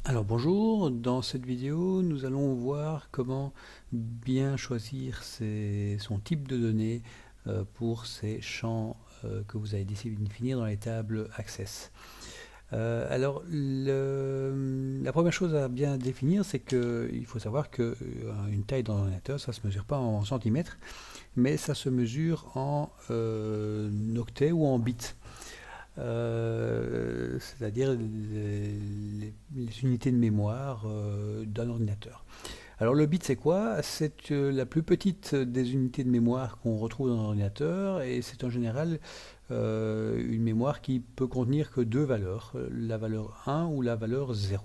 Alors bonjour, dans cette vidéo nous allons voir comment bien choisir son type de données pour ces champs que vous avez décidé de définir dans les tables Access. La première chose à bien définir, c'est qu'il faut savoir qu'une taille d'un ordinateur, ça ne se mesure pas en centimètres, mais ça se mesure en octets ou en bits. C'est-à-dire les unités de mémoire d'un ordinateur. Alors le bit c'est quoi? C'est la plus petite des unités de mémoire qu'on retrouve dans un ordinateur et c'est en général une mémoire qui peut contenir que deux valeurs, la valeur 1 ou la valeur 0.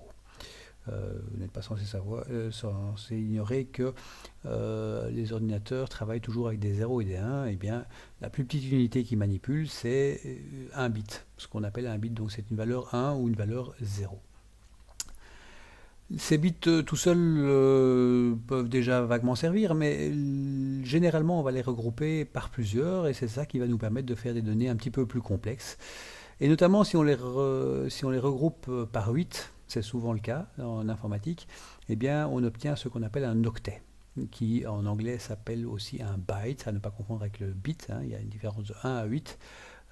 Vous n'êtes pas censé savoir, censé ignorer que les ordinateurs travaillent toujours avec des 0 et des 1. Et bien, la plus petite unité qui manipule, c'est un bit, ce qu'on appelle un bit. Donc, c'est une valeur 1 ou une valeur 0. Ces bits tout seuls peuvent déjà vaguement servir, mais généralement, on va les regrouper par plusieurs, et c'est ça qui va nous permettre de faire des données un petit peu plus complexes. Et notamment si on les regroupe par 8, c'est souvent le cas en informatique, eh bien on obtient ce qu'on appelle un octet, qui en anglais s'appelle aussi un byte, à ne pas confondre avec le bit, hein, il y a une différence de 1 à 8.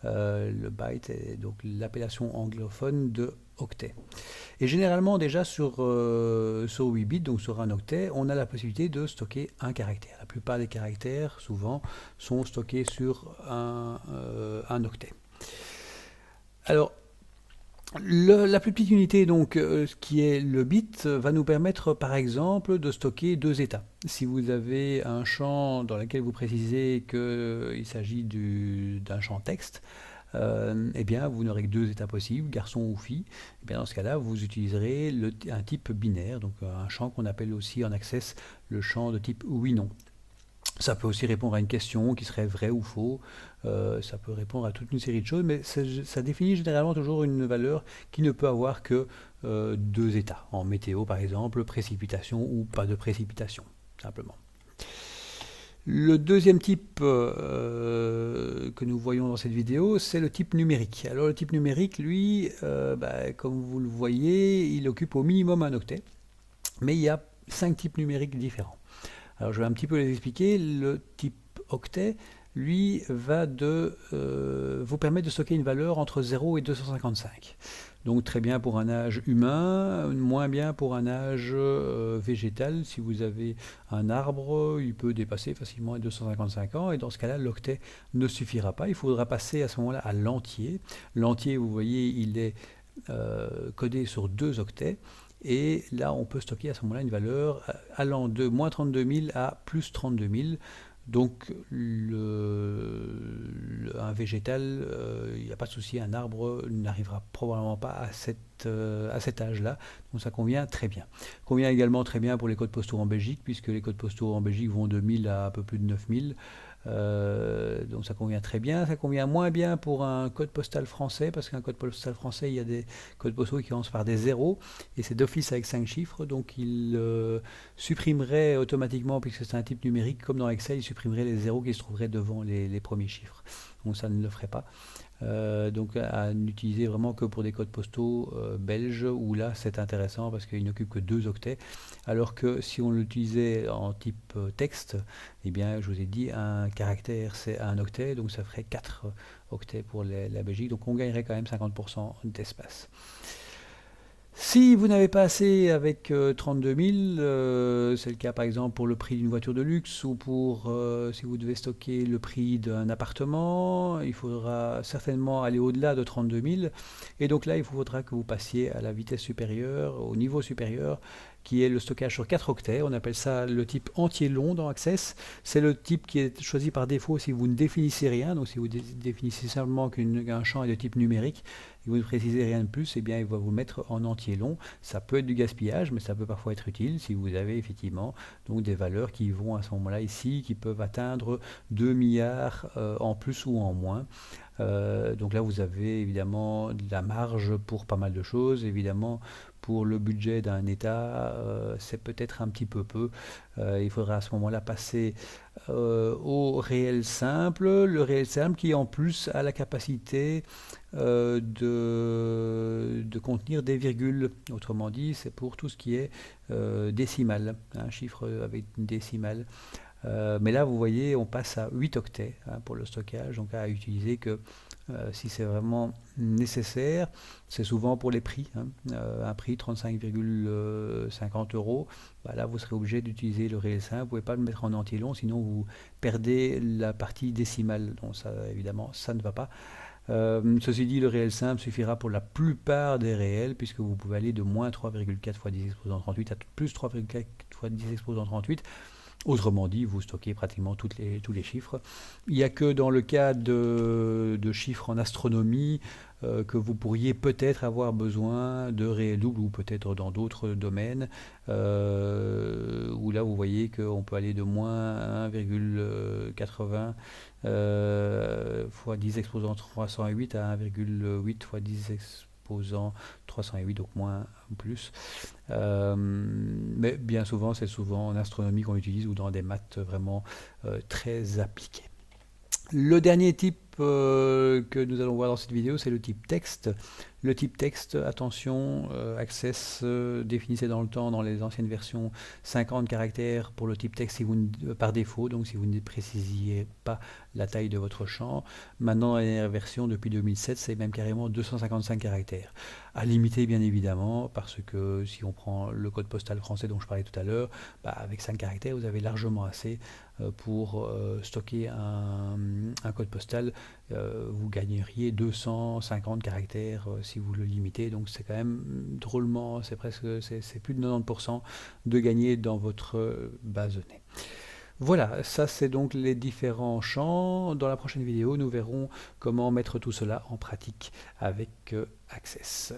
Le byte est donc l'appellation anglophone de octet. Et généralement déjà sur 8 bits, donc sur un octet, on a la possibilité de stocker un caractère. La plupart des caractères, souvent, sont stockés sur un octet. Alors, la plus petite unité, donc, qui est le bit, va nous permettre par exemple de stocker deux états. Si vous avez un champ dans lequel vous précisez qu'il s'agit d'un champ texte, eh bien vous n'aurez que deux états possibles, garçon ou fille. Eh bien, dans ce cas-là, vous utiliserez un type binaire, donc un champ qu'on appelle aussi en Access le champ de type oui-non. Ça peut aussi répondre à une question qui serait vrai ou faux. Ça peut répondre à toute une série de choses, mais ça définit généralement toujours une valeur qui ne peut avoir que deux états. En météo, par exemple, précipitation ou pas de précipitation, simplement. Le deuxième type que nous voyons dans cette vidéo, c'est le type numérique. Alors le type numérique, lui, comme vous le voyez, il occupe au minimum un octet, mais il y a 5 types numériques différents. Alors je vais un petit peu les expliquer. Le type octet, lui, va vous permettre de stocker une valeur entre 0 et 255. Donc très bien pour un âge humain, moins bien pour un âge végétal. Si vous avez un arbre, il peut dépasser facilement les 255 ans, et dans ce cas-là, l'octet ne suffira pas. Il faudra passer à ce moment-là à l'entier. L'entier, vous voyez, il est codé sur deux octets. Et là, on peut stocker à ce moment-là une valeur allant de moins 32 000 à plus 32 000. Donc, un végétal, il n'y a pas de souci, un arbre n'arrivera probablement pas à cet âge-là. Donc, ça convient très bien. Convient également très bien pour les codes postaux en Belgique, puisque les codes postaux en Belgique vont de 1000 à un peu plus de 9000. Donc ça convient très bien. Ça convient moins bien pour un code postal français, parce qu'un code postal français, il y a des codes postaux qui commencent par des zéros, et c'est d'office avec 5 chiffres, donc il supprimerait automatiquement, puisque c'est un type numérique, comme dans Excel, il supprimerait les zéros qui se trouveraient devant les premiers chiffres. Donc ça ne le ferait pas. Donc à n'utiliser vraiment que pour des codes postaux belges, où là c'est intéressant parce qu'il n'occupe que deux octets, alors que si on l'utilisait en type texte, eh bien je vous ai dit un caractère c'est un octet, donc ça ferait 4 octets pour la Belgique, donc on gagnerait quand même 50% d'espace. Si vous n'avez pas assez avec 32 000, c'est le cas par exemple pour le prix d'une voiture de luxe, ou pour si vous devez stocker le prix d'un appartement, il faudra certainement aller au-delà de 32 000. Et donc là, il faudra que vous passiez à la vitesse supérieure, au niveau supérieur, qui est le stockage sur 4 octets. On appelle ça le type entier long dans Access. C'est le type qui est choisi par défaut si vous ne définissez rien. Donc si vous définissez simplement qu'un champ est de type numérique, et vous ne précisez rien de plus, eh bien il va vous mettre en entier long. Ça peut être du gaspillage, mais ça peut parfois être utile si vous avez effectivement donc des valeurs qui vont à ce moment-là ici, qui peuvent atteindre 2 milliards en plus ou en moins. Donc là, vous avez évidemment de la marge pour pas mal de choses, évidemment pour le budget d'un État, c'est peut-être un petit peu peu. Il faudra à ce moment-là passer au réel simple. Le réel simple qui en plus a la capacité de contenir des virgules. Autrement dit, c'est pour tout ce qui est décimal, un chiffre avec une décimale. Mais là, vous voyez, on passe à 8 octets hein, pour le stockage, donc à utiliser que si c'est vraiment nécessaire. C'est souvent pour les prix, hein. Un prix 35,50 euros. Bah là, vous serez obligé d'utiliser le réel simple. Vous ne pouvez pas le mettre en entier long, sinon vous perdez la partie décimale. Donc ça, évidemment, ça ne va pas. Ceci dit, le réel simple suffira pour la plupart des réels, puisque vous pouvez aller de moins 3,4 fois 10 exposant 38 à plus 3,4 fois 10 exposant 38. Autrement dit, vous stockez pratiquement tous les chiffres. Il n'y a que dans le cas de chiffres en astronomie que vous pourriez peut-être avoir besoin de réel double ou peut-être dans d'autres domaines où là vous voyez qu'on peut aller de moins 1,80 fois 10 exposant 308 à 1,8 fois 10 exposant 308, donc moins plus. Mais bien souvent, c'est souvent en astronomie qu'on l'utilise ou dans des maths vraiment très appliquées. Le dernier type que nous allons voir dans cette vidéo, c'est le type texte. Le type texte, attention, Access définissait dans le temps, dans les anciennes versions, 50 caractères pour le type texte si vous, par défaut, donc si vous ne précisiez pas la taille de votre champ. Maintenant, dans la dernière version, depuis 2007, c'est même carrément 255 caractères. À limiter, bien évidemment, parce que si on prend le code postal français dont je parlais tout à l'heure, bah, avec 5 caractères, vous avez largement assez pour stocker un code postal. Vous gagneriez 250 caractères si vous le limitez, donc c'est quand même drôlement, c'est plus de 90% de gagner dans votre base de données. Voilà, ça c'est donc les différents champs. Dans la prochaine vidéo, nous verrons comment mettre tout cela en pratique avec Access.